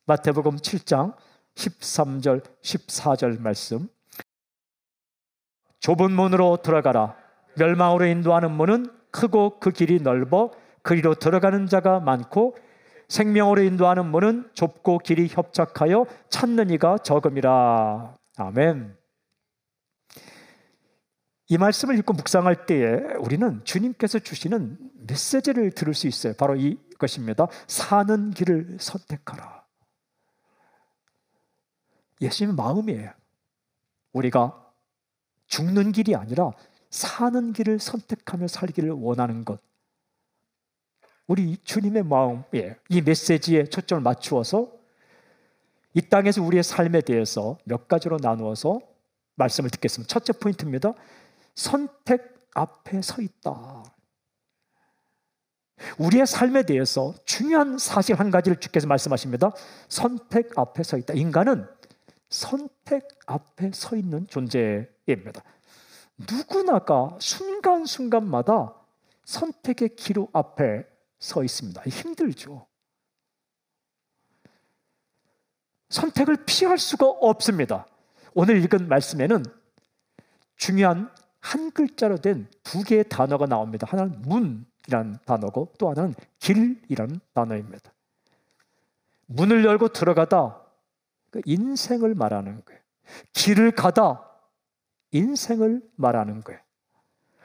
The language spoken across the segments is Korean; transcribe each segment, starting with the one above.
마태복음 7장 13절 14절 말씀. 좁은 문으로 들어가라. 멸망으로 인도하는 문은 크고 그 길이 넓어 그리로 들어가는 자가 많고 생명으로 인도하는 문은 좁고 길이 협착하여 찾는 이가 적음이라. 아멘. 이 말씀을 읽고 묵상할 때에 우리는 주님께서 주시는 메시지를 들을 수 있어요. 바로 이것입니다. 사는 길을 선택하라. 예수님의 마음이에요. 우리가 죽는 길이 아니라 사는 길을 선택하며 살기를 원하는 것. 우리 주님의 마음이에요. 이 메시지에 초점을 맞추어서 이 땅에서 우리의 삶에 대해서 몇 가지로 나누어서 말씀을 듣겠습니다. 첫째 포인트입니다. 선택 앞에 서 있다. 우리의 삶에 대해서 중요한 사실 한 가지를 주께서 말씀하십니다. 선택 앞에 서 있다. 인간은 선택 앞에 서 있는 존재입니다. 누구나가 순간순간마다 선택의 기로 앞에 서 있습니다. 힘들죠. 선택을 피할 수가 없습니다. 오늘 읽은 말씀에는 중요한 한 글자로 된 두 개의 단어가 나옵니다. 하나는 문이라는 단어고 또 하나는 길이라는 단어입니다. 문을 열고 들어가다, 그 인생을 말하는 거예요. 길을 가다, 인생을 말하는 거예요.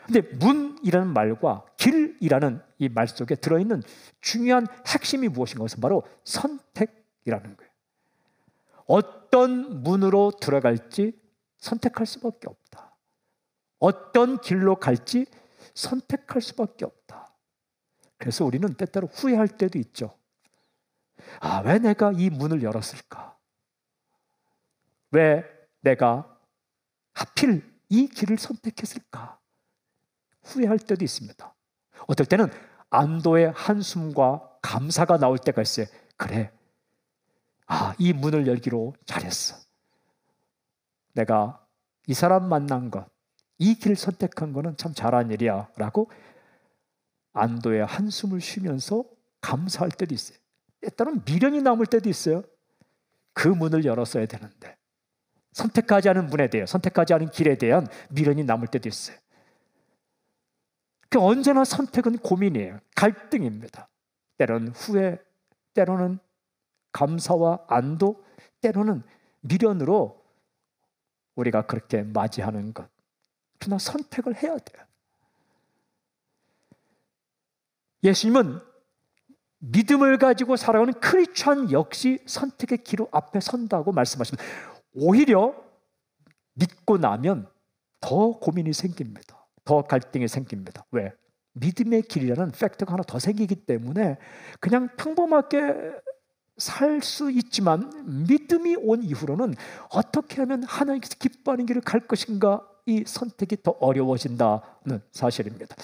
근데 문이라는 말과 길이라는 이 말 속에 들어있는 중요한 핵심이 무엇인가 하면 바로 선택이라는 거예요. 어떤 문으로 들어갈지 선택할 수밖에 없다. 어떤 길로 갈지 선택할 수밖에 없다. 그래서 우리는 때때로 후회할 때도 있죠. 아, 왜 내가 이 문을 열었을까? 왜 내가 하필 이 길을 선택했을까? 후회할 때도 있습니다. 어떨 때는 안도의 한숨과 감사가 나올 때가 있어요. 그래, 아, 이 문을 열기로 잘했어. 내가 이 사람 만난 것, 이 길 선택한 거는 참 잘한 일이야 라고 안도의 한숨을 쉬면서 감사할 때도 있어요. 때때로는 미련이 남을 때도 있어요. 그 문을 열었어야 되는데 선택하지 않은 문에 대해, 선택하지 않은 길에 대한 미련이 남을 때도 있어요. 언제나 선택은 고민이에요. 갈등입니다. 때로는 후회, 때로는 감사와 안도, 때로는 미련으로 우리가 그렇게 맞이하는 것. 그러나 선택을 해야 돼요. 예수님은 믿음을 가지고 살아가는 크리스찬 역시 선택의 기로 앞에 선다고 말씀하십니다. 오히려 믿고 나면 더 고민이 생깁니다. 더 갈등이 생깁니다. 왜? 믿음의 길이라는 팩터가 하나 더 생기기 때문에 그냥 평범하게 살 수 있지만 믿음이 온 이후로는 어떻게 하면 하나님께서 기뻐하는 길을 갈 것인가, 이 선택이 더 어려워진다는 사실입니다.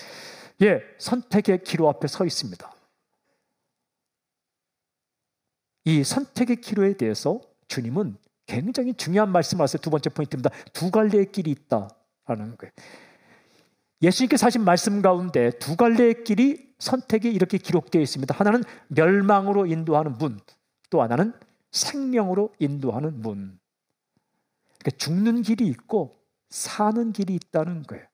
예, 선택의 기로 앞에 서 있습니다. 이 선택의 기로에 대해서 주님은 굉장히 중요한 말씀을 하세요. 두 번째 포인트입니다. 두 갈래의 길이 있다라는 거예요. 예수님께서 하신 말씀 가운데 두 갈래의 길이, 선택이 이렇게 기록되어 있습니다. 하나는 멸망으로 인도하는 문, 또 하나는 생명으로 인도하는 문. 그러니까 죽는 길이 있고 사는 길이 있다는 거예요.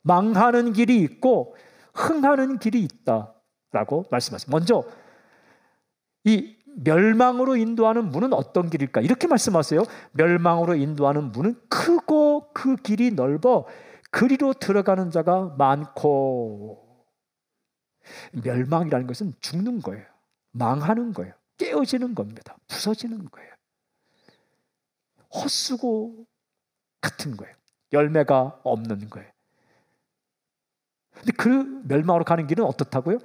망하는 길이 있고 흥하는 길이 있다라고 말씀하십니다. 먼저 이 멸망으로 인도하는 문은 어떤 길일까? 이렇게 말씀하세요. 멸망으로 인도하는 문은 크고 그 길이 넓어 그리로 들어가는 자가 많고. 멸망이라는 것은 죽는 거예요. 망하는 거예요. 깨어지는 겁니다. 부서지는 거예요. 헛수고 같은 거예요. 열매가 없는 거예요. 근데 그 멸망으로 가는 길은 어떻다고요?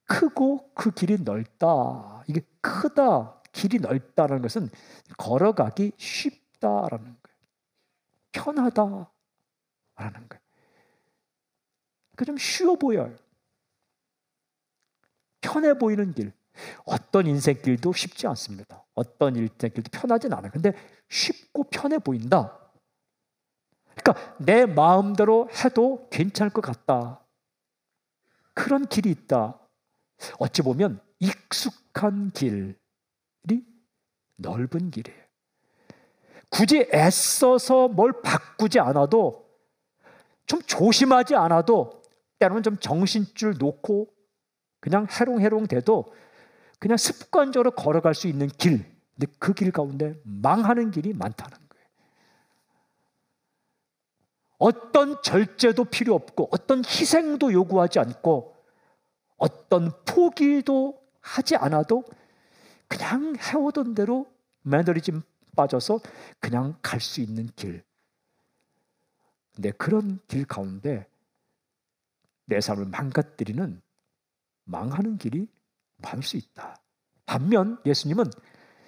크고 그 길이 넓다. 이게 크다, 길이 넓다는 것은 걸어가기 쉽다라는 거예요. 편하다라는 거예요. 그 좀 쉬워 보여요. 편해 보이는 길. 어떤 인생길도 쉽지 않습니다. 어떤 인생길도 편하진 않아요. 근데 쉽고 편해 보인다. 그러니까 내 마음대로 해도 괜찮을 것 같다. 그런 길이 있다. 어찌 보면 익숙한 길이 넓은 길이에요. 굳이 애써서 뭘 바꾸지 않아도, 좀 조심하지 않아도, 때로는 좀 정신줄 놓고 그냥 해롱해롱 돼도 그냥 습관적으로 걸어갈 수 있는 길. 근데 그 길 가운데 망하는 길이 많다는 거예요. 어떤 절제도 필요 없고 어떤 희생도 요구하지 않고 어떤 포기도 하지 않아도 그냥 해오던 대로 매너리즘 빠져서 그냥 갈 수 있는 길. 근데 그런 길 가운데 내 삶을 망가뜨리는 망하는 길이 많을 수 있다. 반면 예수님은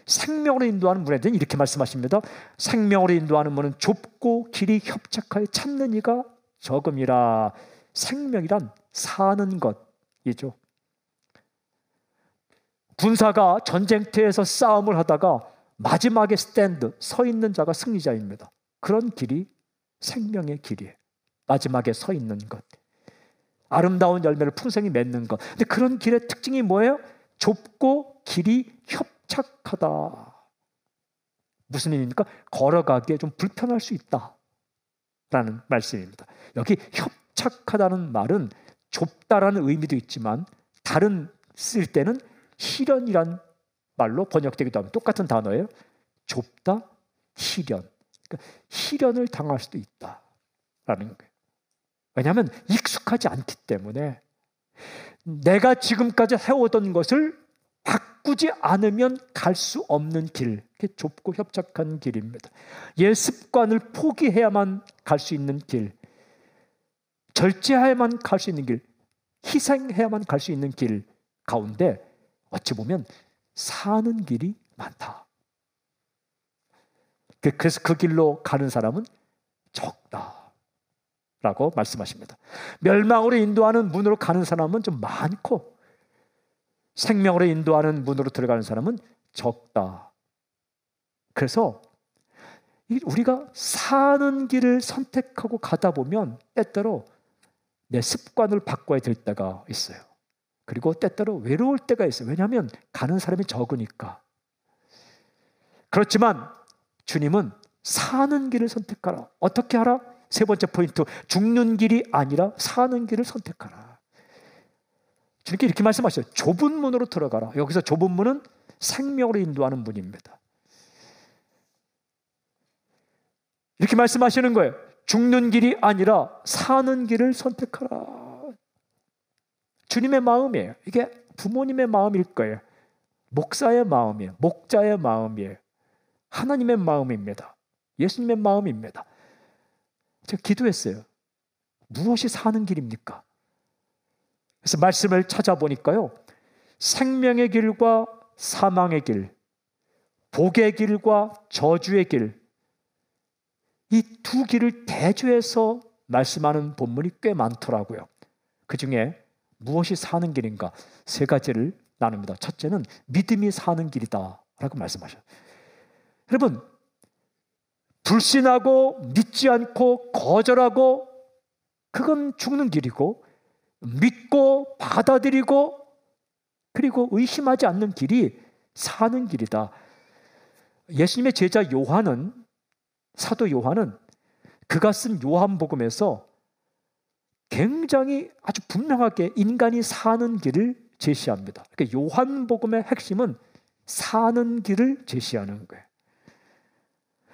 생명으로 인도하는 문에 대해 이렇게 말씀하십니다. 생명으로 인도하는 문은 좁고 길이 협착하여 찾는 이가 적음이라. 생명이란 사는 것이죠. 군사가 전쟁터에서 싸움을 하다가 마지막에 스탠드, 서 있는 자가 승리자입니다. 그런 길이 생명의 길이에요. 마지막에 서 있는 것. 아름다운 열매를 풍성히 맺는 것. 근데 그런 길의 특징이 뭐예요? 좁고 길이 협착하다. 무슨 의미입니까? 걸어가기에 좀 불편할 수 있다라는 말씀입니다. 여기 협착하다는 말은 좁다라는 의미도 있지만 다른 쓸 때는 희련이란 말로 번역되기도 합니다. 똑같은 단어예요. 좁다, 희련. 그러니까 희련을 당할 수도 있다라는 거예요. 왜냐하면 익숙하지 않기 때문에 내가 지금까지 해오던 것을 바꾸지 않으면 갈 수 없는 길, 좁고 협착한 길입니다. 옛 습관을 포기해야만 갈 수 있는 길, 절제해야만 갈 수 있는 길, 희생해야만 갈 수 있는 길 가운데 어찌 보면 사는 길이 많다. 그래서 그 길로 가는 사람은 적다라고 말씀하십니다. 멸망으로 인도하는 문으로 가는 사람은 좀 많고 생명으로 인도하는 문으로 들어가는 사람은 적다. 그래서 우리가 사는 길을 선택하고 가다 보면 때때로 내 습관을 바꿔야 될 때가 있어요. 그리고 때때로 외로울 때가 있어요. 왜냐하면 가는 사람이 적으니까. 그렇지만 주님은 사는 길을 선택하라. 어떻게 하라? 세 번째 포인트, 죽는 길이 아니라 사는 길을 선택하라. 주님께 이렇게 말씀하셨어요. 좁은 문으로 들어가라. 여기서 좁은 문은 생명으로 인도하는 문입니다. 이렇게 말씀하시는 거예요. 죽는 길이 아니라 사는 길을 선택하라. 주님의 마음이에요. 이게 부모님의 마음일 거예요. 목사의 마음이에요. 목자의 마음이에요. 하나님의 마음입니다. 예수님의 마음입니다. 제가 기도했어요. 무엇이 사는 길입니까? 그래서 말씀을 찾아보니까요. 생명의 길과 사망의 길, 복의 길과 저주의 길, 이 두 길을 대조해서 말씀하는 본문이 꽤 많더라고요. 그 중에 무엇이 사는 길인가? 세 가지를 나눕니다. 첫째는 믿음이 사는 길이다 라고 말씀하셔요. 여러분, 불신하고 믿지 않고 거절하고 그건 죽는 길이고, 믿고 받아들이고 그리고 의심하지 않는 길이 사는 길이다. 예수님의 제자 요한은, 사도 요한은 그가 쓴 요한복음에서 굉장히 아주 분명하게 인간이 사는 길을 제시합니다. 그러니까 요한복음의 핵심은 사는 길을 제시하는 거예요.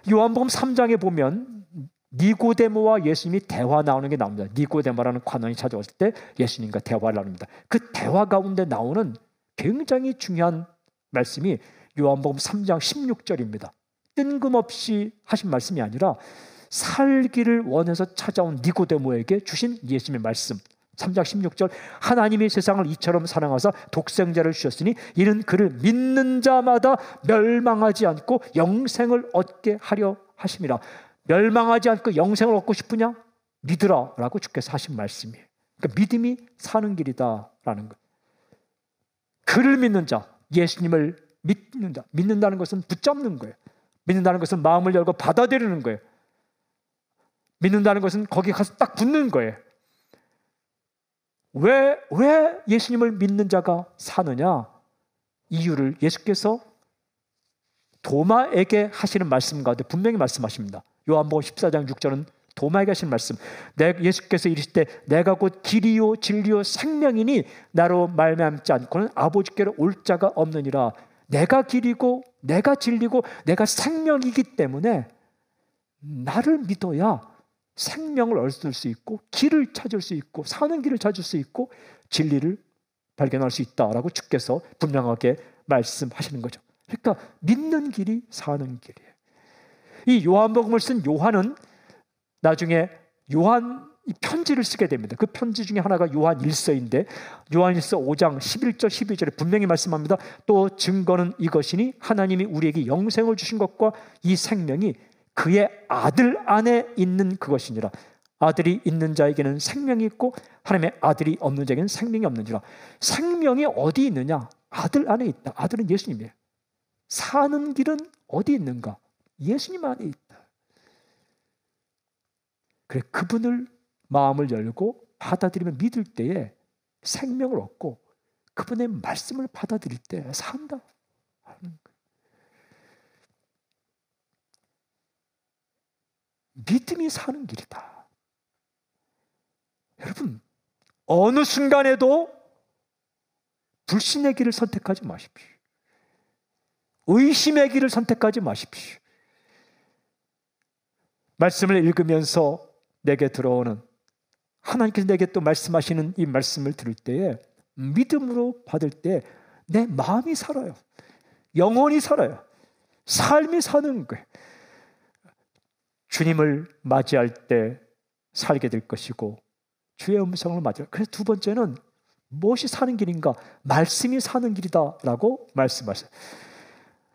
요한복음 3장에 보면 니고데모와 예수님이 대화 나오는 게 나옵니다. 니고데모라는 관원이 찾아왔을 때 예수님과 대화를 나눕니다. 그 대화 가운데 나오는 굉장히 중요한 말씀이 요한복음 3장 16절입니다. 뜬금없이 하신 말씀이 아니라 살기를 원해서 찾아온 니고데모에게 주신 예수님의 말씀. 3장 16절, 하나님이 세상을 이처럼 사랑하사 독생자를 주셨으니 이는 그를 믿는 자마다 멸망하지 않고 영생을 얻게 하려 하심이라. 멸망하지 않고 영생을 얻고 싶으냐? 믿으라 라고 주께서 하신 말씀이에요. 그러니까 믿음이 사는 길이다라는 것. 그를 믿는 자, 예수님을 믿는 자. 믿는다는 것은 붙잡는 거예요. 믿는다는 것은 마음을 열고 받아들이는 거예요. 믿는다는 것은 거기 가서 딱 붙는 거예요. 왜 예수님을 믿는 자가 사느냐? 이유를 예수께서 도마에게 하시는 말씀 가운데 분명히 말씀하십니다. 요한복음 14장 6절은 도마에게 하시는 말씀. 예수께서 이르시되 내가 곧 길이요 진리요 생명이니 나로 말미암지 않고는 아버지께로 올 자가 없느니라. 내가 길이고 내가 진리고 내가 생명이기 때문에 나를 믿어야 생명을 얻을 수 있고 길을 찾을 수 있고 사는 길을 찾을 수 있고 진리를 발견할 수 있다라고 주께서 분명하게 말씀하시는 거죠. 그러니까 믿는 길이 사는 길이에요. 이 요한복음을 쓴 요한은 나중에 요한 편지를 쓰게 됩니다. 그 편지 중에 하나가 요한일서인데 요한일서 5장 11절 12절에 분명히 말씀합니다. 또 증거는 이것이니 하나님이 우리에게 영생을 주신 것과 이 생명이 그의 아들 안에 있는 그것이니라. 아들이 있는 자에게는 생명이 있고 하나님의 아들이 없는 자에게는 생명이 없느니라. 생명이 어디 있느냐? 아들 안에 있다. 아들은 예수님이에요. 사는 길은 어디 있는가? 예수님 안에 있다. 그래, 그분을 마음을 열고 받아들이며 믿을 때에 생명을 얻고 그분의 말씀을 받아들일 때 산다 하는 거예요. 믿음이 사는 길이다. 여러분, 어느 순간에도 불신의 길을 선택하지 마십시오. 의심의 길을 선택하지 마십시오. 말씀을 읽으면서 내게 들어오는 하나님께서 내게 또 말씀하시는 이 말씀을 들을 때에 믿음으로 받을 때 내 마음이 살아요. 영혼이 살아요. 삶이 사는 거예요. 주님을 맞이할 때 살게 될 것이고 주의 음성을 맞이할. 그래서 두 번째는 무엇이 사는 길인가? 말씀이 사는 길이다라고 말씀하세요.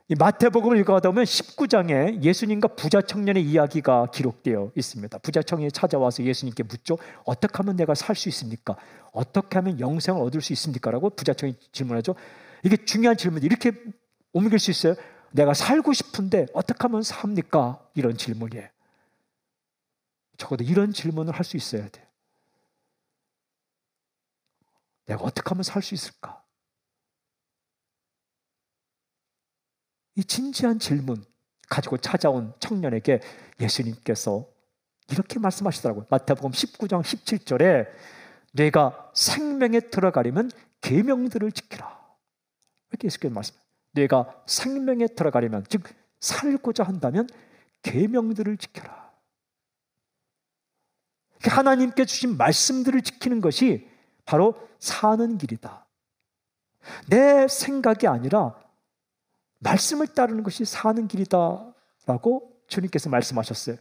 이 마태복음을 읽어가다 보면 19장에 예수님과 부자 청년의 이야기가 기록되어 있습니다. 부자 청년이 찾아와서 예수님께 묻죠. 어떻게 하면 내가 살 수 있습니까? 어떻게 하면 영생을 얻을 수 있습니까? 라고 부자 청년이 질문하죠. 이게 중요한 질문이 이렇게 옮길 수 있어요. 내가 살고 싶은데 어떻게 하면 삽니까? 이런 질문이에요. 적어도 이런 질문을 할 수 있어야 돼요. 내가 어떻게 하면 살 수 있을까? 이 진지한 질문 가지고 찾아온 청년에게 예수님께서 이렇게 말씀하시더라고요. 마태복음 19장 17절에 내가 생명에 들어가려면 계명들을 지키라. 이렇게 예수께서 말씀해요. 내가 생명에 들어가려면, 즉 살고자 한다면 계명들을 지켜라. 하나님께 주신 말씀들을 지키는 것이 바로 사는 길이다. 내 생각이 아니라 말씀을 따르는 것이 사는 길이다라고 주님께서 말씀하셨어요.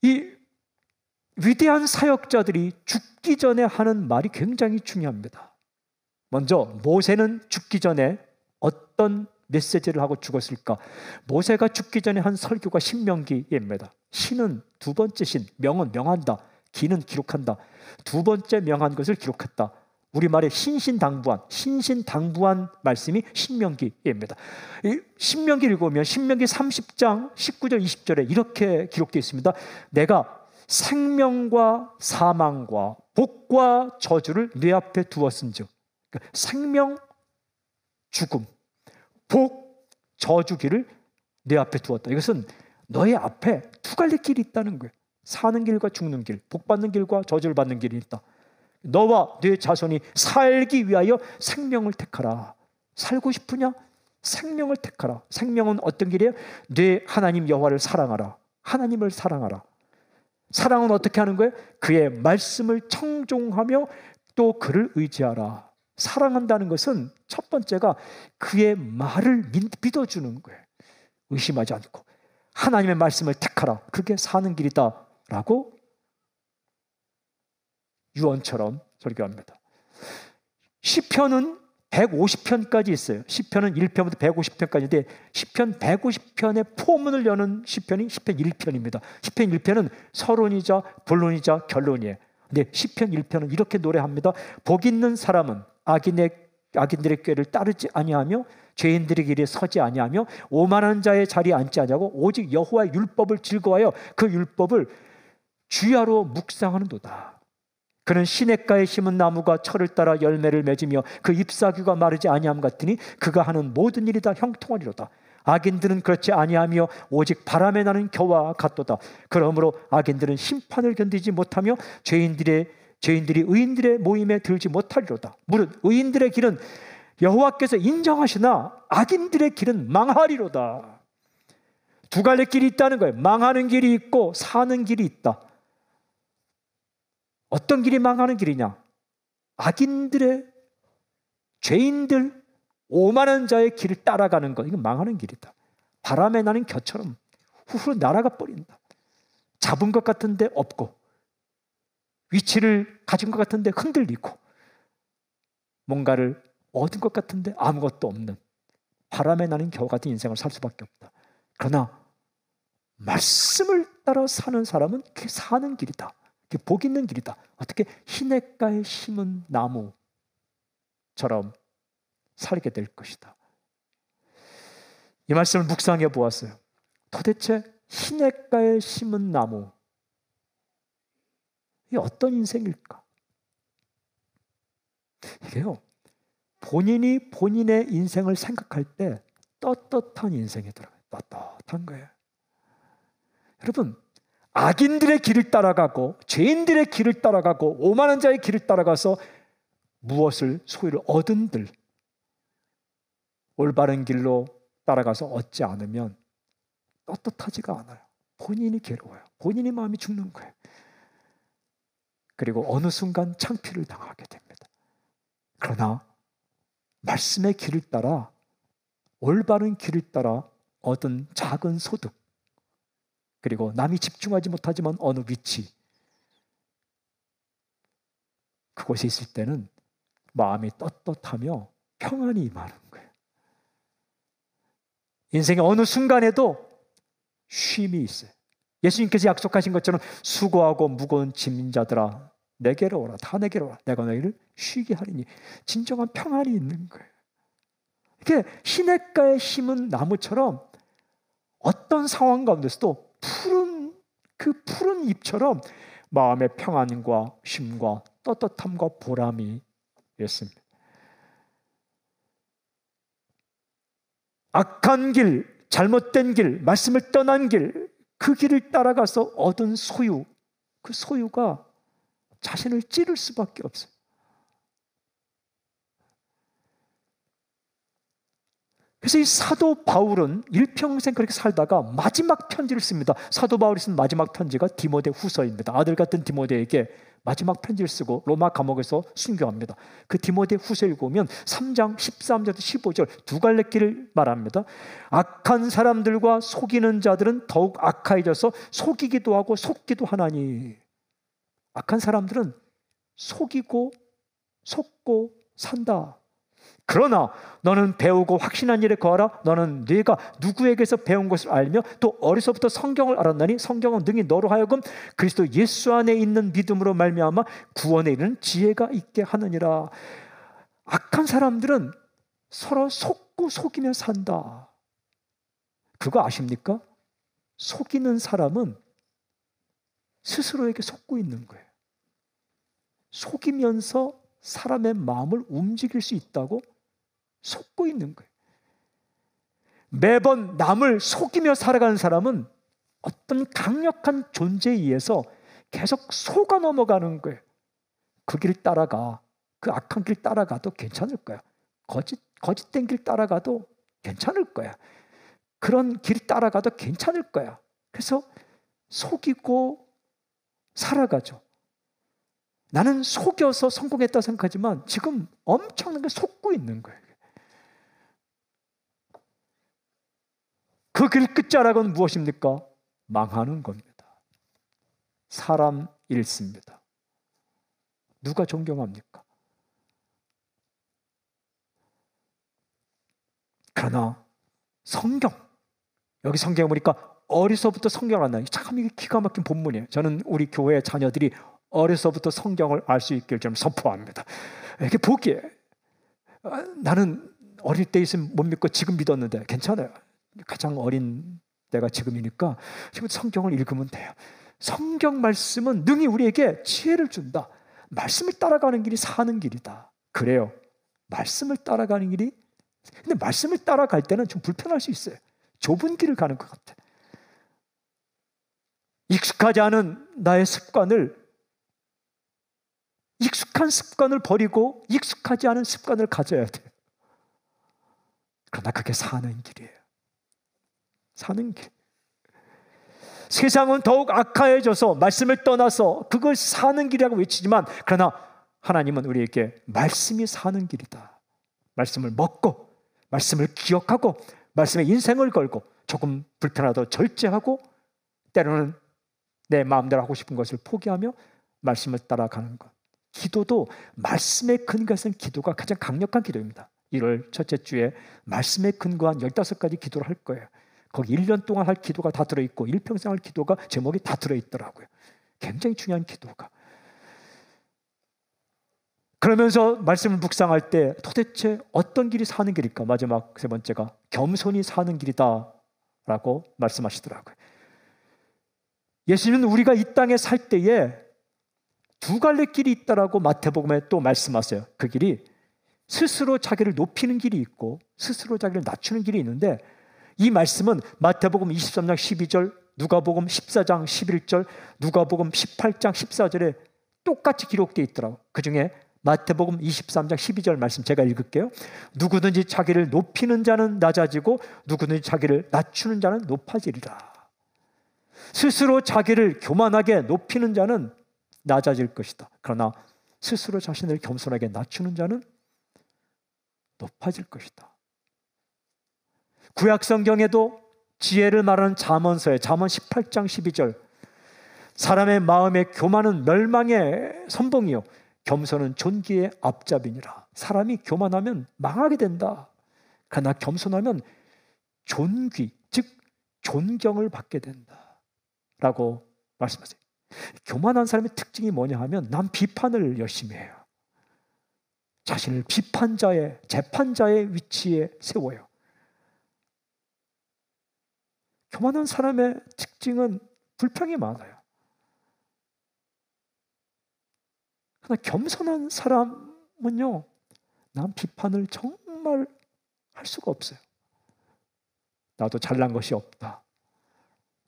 이 위대한 사역자들이 죽기 전에 하는 말이 굉장히 중요합니다. 먼저 모세는 죽기 전에 어떤 메시지를 하고 죽었을까? 모세가 죽기 전에 한 설교가 신명기입니다. 신은 두 번째 신, 명은 명한다. 기는 기록한다. 두 번째 명한 것을 기록했다. 우리말에 신신당부한 말씀이 신명기입니다. 이 신명기 읽으면 신명기 30장 19절 20절에 이렇게 기록되어 있습니다. 내가 생명과 사망과 복과 저주를 내 앞에 두었은즉. 그러니까 생명, 죽음, 복, 저주기를 내 앞에 두었다. 이것은 너의 앞에 두 갈래 길이 있다는 거예요. 사는 길과 죽는 길, 복 받는 길과 저주를 받는 길이 있다. 너와 네 자손이 살기 위하여 생명을 택하라. 살고 싶으냐? 생명을 택하라. 생명은 어떤 길이에요? 네 하나님 여호와를 사랑하라. 하나님을 사랑하라. 사랑은 어떻게 하는 거예요? 그의 말씀을 청종하며 또 그를 의지하라. 사랑한다는 것은 첫 번째가 그의 말을 믿어주는 거예요. 의심하지 않고 하나님의 말씀을 택하라. 그게 사는 길이다 라고 유언처럼 설교합니다. 시편은 150편까지 있어요. 시편은 1편부터 150편까지인데 시편 150편의 포문을 여는 시편이 시편 1편입니다. 시편 1편은 서론이자 본론이자 결론이에요. 근데 시편 1편은 이렇게 노래합니다. 복 있는 사람은 악인들의 꾀를 따르지 아니하며 죄인들의 길에 서지 아니하며 오만한 자의 자리에 앉지 아니하고 오직 여호와의 율법을 즐거워하여 그 율법을 주야로 묵상하는도다. 그는 시냇가에 심은 나무가 철을 따라 열매를 맺으며 그 잎사귀가 마르지 아니함 같으니 그가 하는 모든 일이 다 형통하리로다. 악인들은 그렇지 아니하며 오직 바람에 나는 겨와 같도다. 그러므로 악인들은 심판을 견디지 못하며 죄인들이 의인들의 모임에 들지 못하리로다. 무릇 의인들의 길은 여호와께서 인정하시나 악인들의 길은 망하리로다. 두 갈래 길이 있다는 거예요. 망하는 길이 있고 사는 길이 있다. 어떤 길이 망하는 길이냐? 악인들의, 죄인들, 오만한 자의 길을 따라가는 것, 이건 망하는 길이다. 바람에 나는 겨처럼 후후로 날아가 버린다. 잡은 것 같은데 없고, 위치를 가진 것 같은데 흔들리고, 뭔가를 얻은 것 같은데 아무것도 없는 바람에 나는 겨우 같은 인생을 살 수밖에 없다. 그러나 말씀을 따라 사는 사람은 그게 사는 길이다. 그게 복 있는 길이다. 어떻게? 시냇가에 심은 나무처럼 살게 될 것이다. 이 말씀을 묵상해 보았어요. 도대체 시냇가에 심은 나무, 이게 어떤 인생일까? 이게요, 본인이 본인의 인생을 생각할 때 떳떳한 인생이 들어가요. 떳떳한 거예요. 여러분, 악인들의 길을 따라가고 죄인들의 길을 따라가고 오만한 자의 길을 따라가서 무엇을 소유를 얻은들, 올바른 길로 따라가서 얻지 않으면 떳떳하지가 않아요. 본인이 괴로워요. 본인이 마음이 죽는 거예요. 그리고 어느 순간 창피를 당하게 됩니다. 그러나 말씀의 길을 따라, 올바른 길을 따라 얻은 작은 소득, 그리고 남이 집중하지 못하지만 어느 위치, 그곳에 있을 때는 마음이 떳떳하며 평안이 임하는 거예요. 인생의 어느 순간에도 쉼이 있어요. 예수님께서 약속하신 것처럼 수고하고 무거운 짐진 자들아 내게로 오라. 다 내게로 오라. 내가 너희를 쉬게 하리니. 진정한 평안이 있는 거예요. 이게 시냇가에 심은 나무처럼 어떤 상황 가운데서도 푸른 잎처럼 마음의 평안과 쉼과 떳떳함과 보람이 있습니다. 악한 길, 잘못된 길, 말씀을 떠난 길, 그 길을 따라가서 얻은 소유, 그 소유가 자신을 찌를 수밖에 없어요. 그래서 이 사도 바울은 일평생 그렇게 살다가 마지막 편지를 씁니다. 사도 바울이 쓴 마지막 편지가 디모데 후서입니다. 아들 같은 디모데에게 마지막 편지를 쓰고 로마 감옥에서 순교합니다. 그 디모데 후서 읽으면 3장 13절부터 15절 두 갈래 길을 말합니다. 악한 사람들과 속이는 자들은 더욱 악하여져서 속이기도 하고 속기도 하나니. 악한 사람들은 속이고 속고 산다. 그러나 너는 배우고 확신한 일에 거하라. 너는 네가 누구에게서 배운 것을 알며 또 어려서부터 성경을 알았나니 성경은 능히 너로 하여금 그리스도 예수 안에 있는 믿음으로 말미암아 구원에 이르는 지혜가 있게 하느니라. 악한 사람들은 서로 속고 속이며 산다. 그거 아십니까? 속이는 사람은 스스로에게 속고 있는 거예요. 속이면서 사람의 마음을 움직일 수 있다고 속고 있는 거예요. 매번 남을 속이며 살아가는 사람은 어떤 강력한 존재에 의해서 계속 속아 넘어가는 거예요. 그 길 따라가, 그 악한 길 따라가도 괜찮을 거야. 거짓된 길 따라가도 괜찮을 거야. 그런 길 따라가도 괜찮을 거야. 그래서 속이고 살아가죠. 나는 속여서 성공했다고 생각하지만 지금 엄청나게 속고 있는 거예요. 그 길 끝자락은 무엇입니까? 망하는 겁니다. 사람 잃습니다. 누가 존경합니까? 그러나 성경, 여기 성경에 보니까 어려서부터 성경을 안다. 참 이게 기가 막힌 본문이에요. 저는 우리 교회 자녀들이 어려서부터 성경을 알 수 있기를 좀 선포합니다. 이게 복이에요. 나는 어릴 때 있으면 못 믿고 지금 믿었는데 괜찮아요. 가장 어린 때가 지금이니까 지금 성경을 읽으면 돼요. 성경 말씀은 능히 우리에게 지혜를 준다. 말씀을 따라가는 길이 사는 길이다. 그래요. 말씀을 따라가는 길이, 근데 말씀을 따라갈 때는 좀 불편할 수 있어요. 좁은 길을 가는 것 같아. 익숙하지 않은 나의 습관을, 익숙한 습관을 버리고 익숙하지 않은 습관을 가져야 돼요. 그러나 그게 사는 길이에요. 사는 길. 세상은 더욱 악화해져서 말씀을 떠나서 그걸 사는 길이라고 외치지만, 그러나 하나님은 우리에게 말씀이 사는 길이다. 말씀을 먹고, 말씀을 기억하고, 말씀에 인생을 걸고, 조금 불편하도 절제하고, 때로는 내 마음대로 하고 싶은 것을 포기하며 말씀을 따라가는 것. 기도도 말씀에 근거해서 기도가 가장 강력한 기도입니다. 1월 첫째 주에 말씀에 근거한 15가지 기도를 할 거예요. 거기 1년 동안 할 기도가 다 들어있고 일평생 할 기도가 제목이 다 들어있더라고요. 굉장히 중요한 기도가. 그러면서 말씀을 묵상할 때 도대체 어떤 길이 사는 길일까? 마지막 세 번째가 겸손히 사는 길이다 라고 말씀하시더라고요. 예수님은 우리가 이 땅에 살 때에 두 갈래 길이 있다라고 마태복음에 또 말씀하세요. 그 길이 스스로 자기를 높이는 길이 있고 스스로 자기를 낮추는 길이 있는데, 이 말씀은 마태복음 23장 12절, 누가복음 14장 11절, 누가복음 18장 14절에 똑같이 기록되어 있더라고요. 그 중에 마태복음 23장 12절 말씀 제가 읽을게요. 누구든지 자기를 높이는 자는 낮아지고 누구든지 자기를 낮추는 자는 높아지리라. 스스로 자기를 교만하게 높이는 자는 낮아질 것이다. 그러나 스스로 자신을 겸손하게 낮추는 자는 높아질 것이다. 구약 성경에도 지혜를 말하는 잠언서에 잠언 18장 12절, 사람의 마음의 교만은 멸망의 선봉이요 겸손은 존귀의 앞잡이니라. 사람이 교만하면 망하게 된다. 그러나 겸손하면 존귀, 즉 존경을 받게 된다 라고 말씀하세요. 교만한 사람의 특징이 뭐냐 하면 남 비판을 열심히 해요. 자신을 비판자의, 재판자의 위치에 세워요. 교만한 사람의 특징은 불평이 많아요. 그러나 겸손한 사람은요, 남 비판을 정말 할 수가 없어요. 나도 잘난 것이 없다.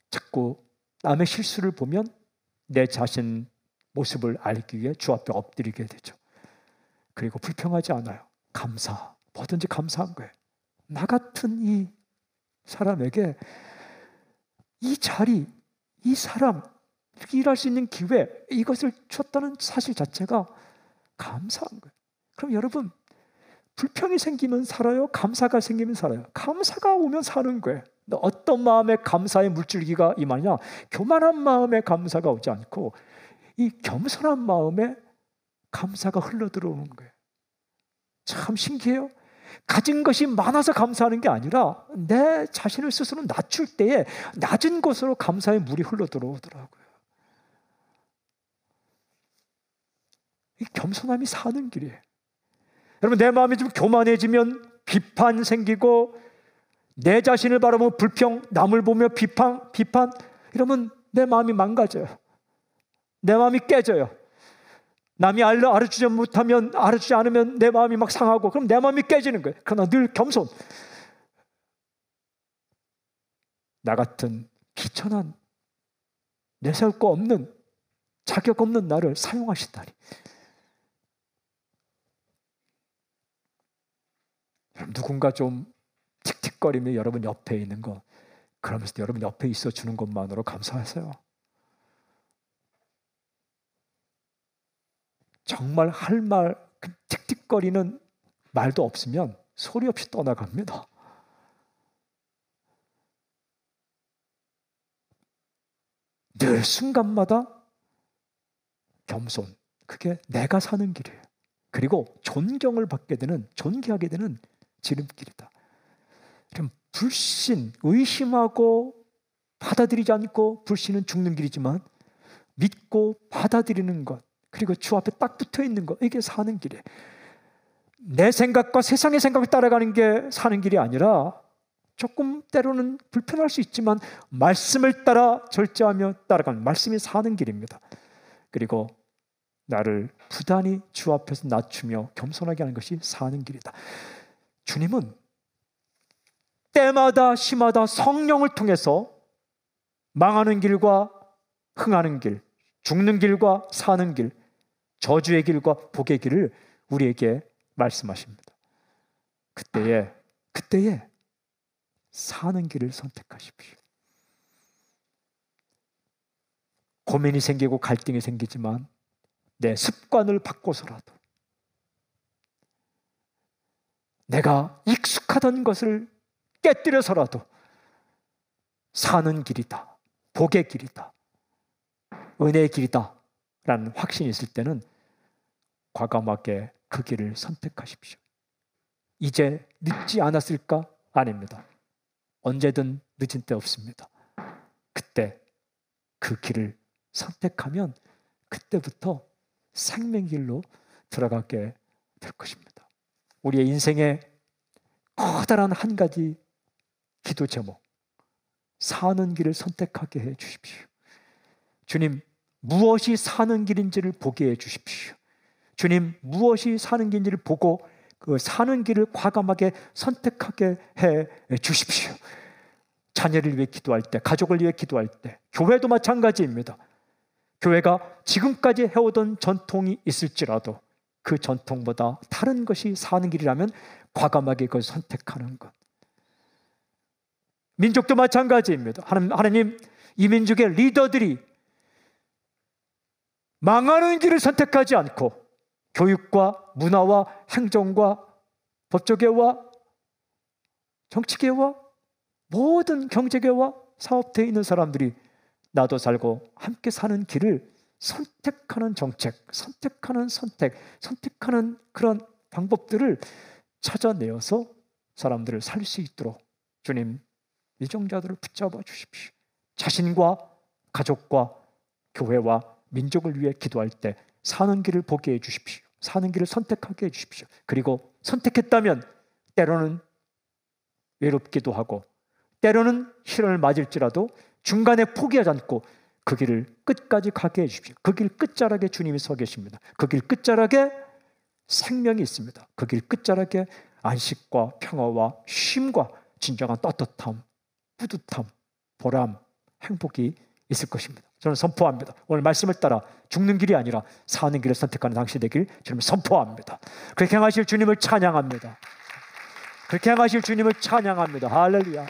자꾸 남의 실수를 보면 내 자신 모습을 알기 위해 주 앞에 엎드리게 되죠. 그리고 불평하지 않아요. 감사, 뭐든지 감사한 거예요. 나 같은 이 사람에게 이 자리, 이 사람, 이렇게 일할 수 있는 기회, 이것을 줬다는 사실 자체가 감사한 거예요. 그럼 여러분, 불평이 생기면 살아요? 감사가 생기면 살아요? 감사가 오면 사는 거예요. 어떤 마음에 감사의 물줄기가 임하냐? 교만한 마음에 감사가 오지 않고 이 겸손한 마음에 감사가 흘러들어오는 거예요. 참 신기해요. 가진 것이 많아서 감사하는 게 아니라 내 자신을 스스로 낮출 때에 낮은 것으로 감사의 물이 흘러들어오더라고요. 이 겸손함이 사는 길이에요. 여러분, 내 마음이 좀 교만해지면 비판 생기고, 내 자신을 바라보면 불평, 남을 보며 비판 이러면 내 마음이 망가져요. 내 마음이 깨져요. 남이 알아주지 못하면, 알아주지 않으면 내 마음이 막 상하고, 그럼 내 마음이 깨지는 거예요. 그러나 늘 겸손. 나 같은 비천한, 내세울 거 없는, 자격 없는 나를 사용하신다니. 누군가 좀 틱틱거리며 여러분 옆에 있는 거, 그러면서 여러분 옆에 있어 주는 것만으로 감사하세요. 정말 할 말, 틱틱거리는 말도 없으면 소리 없이 떠나갑니다. 늘 순간마다 겸손, 그게 내가 사는 길이에요. 그리고 존경을 받게 되는, 존귀하게 되는 지름길이다. 그럼 불신, 의심하고 받아들이지 않고, 불신은 죽는 길이지만 믿고 받아들이는 것, 그리고 주 앞에 딱 붙어 있는 것, 이게 사는 길이에요. 내 생각과 세상의 생각을 따라가는 게 사는 길이 아니라, 조금 때로는 불편할 수 있지만 말씀을 따라 절제하며 따라가는, 말씀이 사는 길입니다. 그리고 나를 부단히 주 앞에서 낮추며 겸손하게 하는 것이 사는 길이다. 주님은 때마다 시마다 성령을 통해서 망하는 길과 흥하는 길, 죽는 길과 사는 길, 저주의 길과 복의 길을 우리에게 말씀하십니다. 그때에 사는 길을 선택하십시오. 고민이 생기고 갈등이 생기지만 내 습관을 바꿔서라도, 내가 익숙하던 것을 깨뜨려서라도 사는 길이다, 복의 길이다, 은혜의 길이다 라는 확신이 있을 때는 과감하게 그 길을 선택하십시오. 이제 늦지 않았을까? 아닙니다. 언제든 늦은 때 없습니다. 그때 그 길을 선택하면 그때부터 생명길로 들어가게 될 것입니다. 우리의 인생의 커다란 한 가지 기도 제목, 사는 길을 선택하게 해 주십시오. 주님, 무엇이 사는 길인지를 보게 해 주십시오. 주님, 무엇이 사는 길인지를 보고 그 사는 길을 과감하게 선택하게 해 주십시오. 자녀를 위해 기도할 때, 가족을 위해 기도할 때, 교회도 마찬가지입니다. 교회가 지금까지 해오던 전통이 있을지라도 그 전통보다 다른 것이 사는 길이라면 과감하게 그걸 선택하는 것. 민족도 마찬가지입니다. 하나님, 이 민족의 리더들이 망하는 길을 선택하지 않고 교육과 문화와 행정과 법조계와 정치계와 모든 경제계와 사업대에 있는 사람들이 나도 살고 함께 사는 길을 선택하는 정책, 선택하는 선택하는 그런 방법들을 찾아내어서 사람들을 살 수 있도록 주님, 미종자들을 붙잡아 주십시오. 자신과 가족과 교회와 민족을 위해 기도할 때 사는 길을 보게 해 주십시오. 사는 길을 선택하게 해 주십시오. 그리고 선택했다면 때로는 외롭기도 하고 때로는 시련을 맞을지라도 중간에 포기하지 않고 그 길을 끝까지 가게 해주십시오. 그 길 끝자락에 주님이 서 계십니다. 그 길 끝자락에 생명이 있습니다. 그 길 끝자락에 안식과 평화와 쉼과 진정한 떳떳함, 뿌듯함, 보람, 행복이 있을 것입니다. 저는 선포합니다. 오늘 말씀을 따라 죽는 길이 아니라 사는 길을 선택하는 당신이 되길 주님 선포합니다. 그렇게 행하실 주님을 찬양합니다. 그렇게 행하실 주님을 찬양합니다. 할렐루야.